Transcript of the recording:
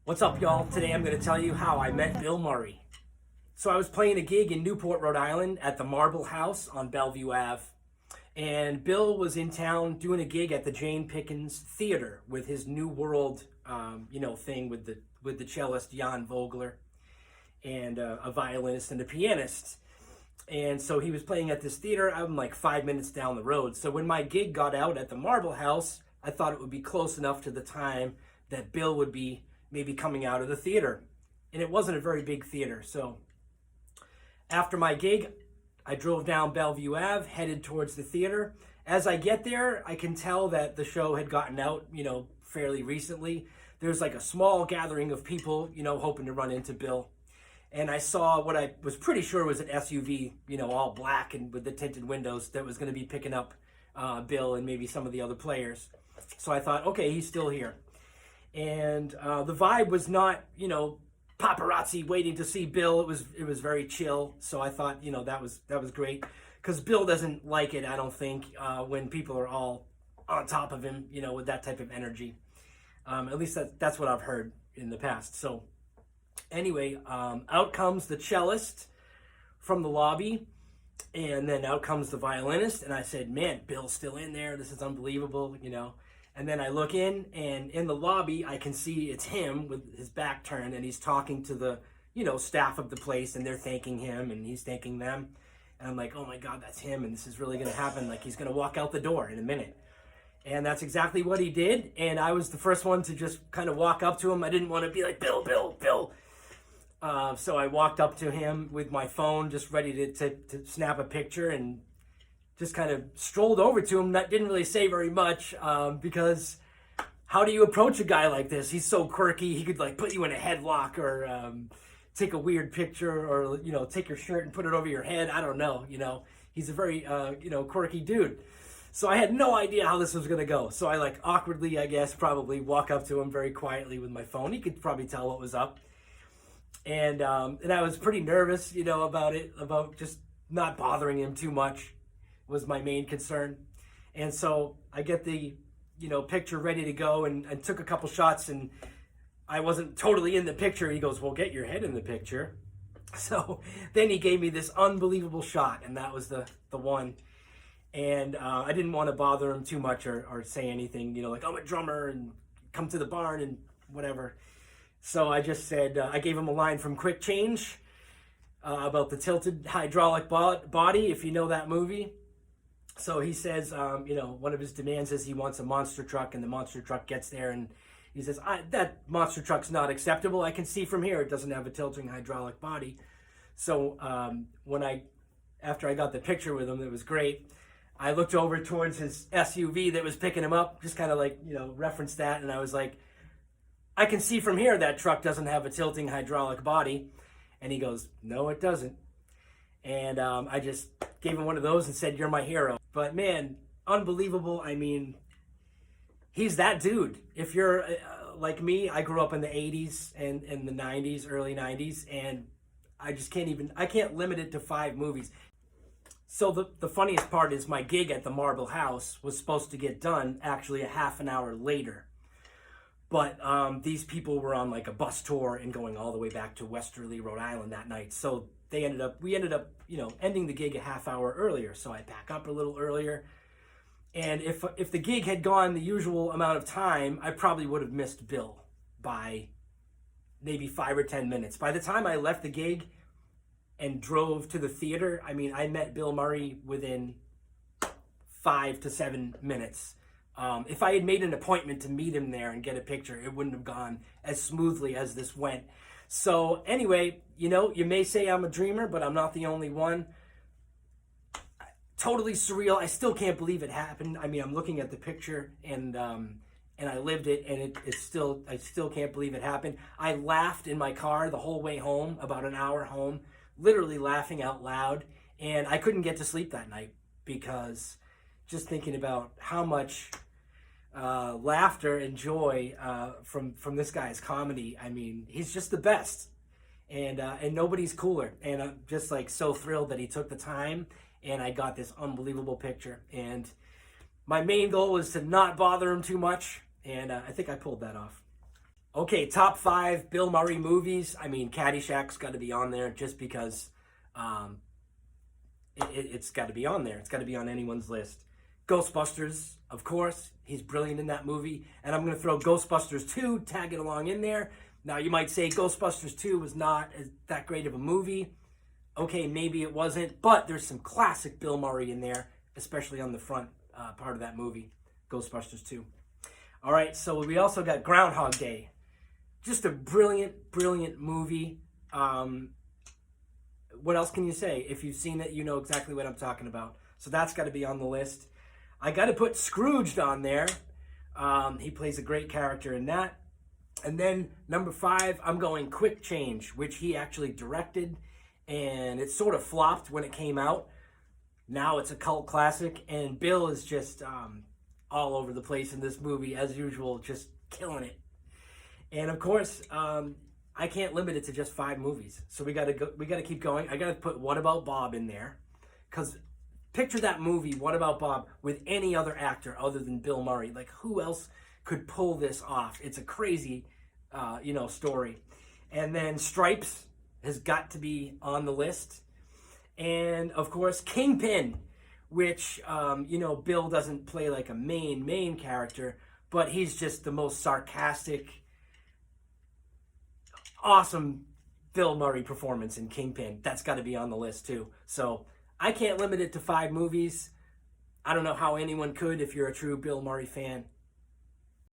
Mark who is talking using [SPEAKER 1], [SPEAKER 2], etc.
[SPEAKER 1] What's up, y'all? Today I'm going to tell you how I met Bill Murray. So I was playing a gig in Newport, Rhode Island at the Marble House on Bellevue Ave. And Bill was in town doing a gig at the Jane Pickens Theater with his New World, thing with the cellist Jan Vogler and a violinist and a pianist. And so he was playing at this theater. I'm like 5 minutes down the road. So when my gig got out at the Marble House, I thought it would be close enough to the time that Bill would be maybe coming out of the theater. And it wasn't a very big theater. So after my gig, I drove down Bellevue Ave, headed towards the theater. As I get there, I can tell that the show had gotten out, fairly recently. There's like a small gathering of people, hoping to run into Bill. And I saw what I was pretty sure was an SUV, all black and with the tinted windows that was going to be picking up Bill and maybe some of the other players. So I thought, okay, he's still here. And the vibe was not, paparazzi waiting to see Bill. It was very chill. So I thought, that was great, because Bill doesn't like it, I don't think, when people are all on top of him, with that type of energy. At least that's what I've heard in the past. So anyway, out comes the cellist from the lobby, and then out comes the violinist. And I said, man, Bill's still in there. This is unbelievable, And then I look in, and in the lobby, I can see it's him with his back turned, and he's talking to the, staff of the place, and they're thanking him, and he's thanking them. And I'm like, oh my God, that's him, and this is really going to happen. Like, he's going to walk out the door in a minute. And that's exactly what he did. And I was the first one to just kind of walk up to him. I didn't want to be like, Bill, Bill, Bill. So I walked up to him with my phone, just ready to snap a picture, and just kind of strolled over to him. That didn't really say very much, because how do you approach a guy like this? He's so quirky. He could like put you in a headlock, or take a weird picture, or take your shirt and put it over your head. I don't know. He's a very quirky dude. So I had no idea how this was gonna go. So I like awkwardly, I guess, probably walk up to him very quietly with my phone. He could probably tell what was up, and I was pretty nervous, about it, about just not bothering him too much was my main concern. And so I get the picture ready to go, and took a couple shots, and I wasn't totally in the picture. He goes, well, get your head in the picture. So then he gave me this unbelievable shot, and that was the one. And I didn't want to bother him too much, or say anything, like, I'm a drummer and come to the barn and whatever. So I just said, I gave him a line from Quick Change about the tilted hydraulic body, if you know that movie. So he says, one of his demands is he wants a monster truck, and the monster truck gets there, and he says, that monster truck's not acceptable. I can see from here it doesn't have a tilting hydraulic body. So after I got the picture with him, it was great. I looked over towards his SUV that was picking him up, just kind of like, referenced that, and I was like, I can see from here that truck doesn't have a tilting hydraulic body. And he goes, no, it doesn't. And I just gave him one of those and said, you're my hero. But man, unbelievable. I mean, he's that dude. If you're like me, I grew up in the 80s and in the 90s, early 90s, and I just can't limit it to 5 movies. So the funniest part is my gig at the Marble House was supposed to get done actually a half an hour later. But these people were on like a bus tour and going all the way back to Westerly, Rhode Island that night. So we ended up, ending the gig a half hour earlier. So I pack up a little earlier. And if the gig had gone the usual amount of time, I probably would have missed Bill by maybe 5 or 10 minutes. By the time I left the gig and drove to the theater, I mean, I met Bill Murray within 5 to 7 minutes. If I had made an appointment to meet him there and get a picture, it wouldn't have gone as smoothly as this went. So anyway, you may say I'm a dreamer, but I'm not the only one. Totally surreal. I still can't believe it happened. I mean, I'm looking at the picture, and I lived it, and I still can't believe it happened. I laughed in my car the whole way home, about an hour home, literally laughing out loud, and I couldn't get to sleep that night, because just thinking about how much laughter and joy from this guy's comedy. I mean, he's just the best, and nobody's cooler. And I'm just like so thrilled that he took the time, and I got this unbelievable picture. And my main goal was to not bother him too much, and I think I pulled that off. Okay, top five Bill Murray movies. I mean, Caddyshack's got to be on there just because um, it's got to be on there. It's got to be on anyone's list. Ghostbusters, of course. He's brilliant in that movie. And I'm going to throw Ghostbusters 2, tag it along in there. Now, you might say Ghostbusters 2 was not that great of a movie. Okay, maybe it wasn't, but there's some classic Bill Murray in there, especially on the front part of that movie, Ghostbusters 2. All right, so we also got Groundhog Day. Just a brilliant, brilliant movie. What else can you say? If you've seen it, you know exactly what I'm talking about. So that's got to be on the list. I got to put Scrooged on there. He plays a great character in that. And then number 5, I'm going Quick Change, which he actually directed. And it sort of flopped when it came out. Now it's a cult classic. And Bill is just all over the place in this movie, as usual, just killing it. And of course, I can't limit it to just 5 movies. So we gotta keep going. I gotta put What About Bob in there. Because picture that movie, What About Bob, with any other actor other than Bill Murray. Like, who else could pull this off? It's a crazy, story. And then Stripes has got to be on the list. And, of course, Kingpin, which, Bill doesn't play like a main character, but he's just the most sarcastic, awesome Bill Murray performance in Kingpin. That's got to be on the list, too. So I can't limit it to 5 movies. I don't know how anyone could if you're a true Bill Murray fan.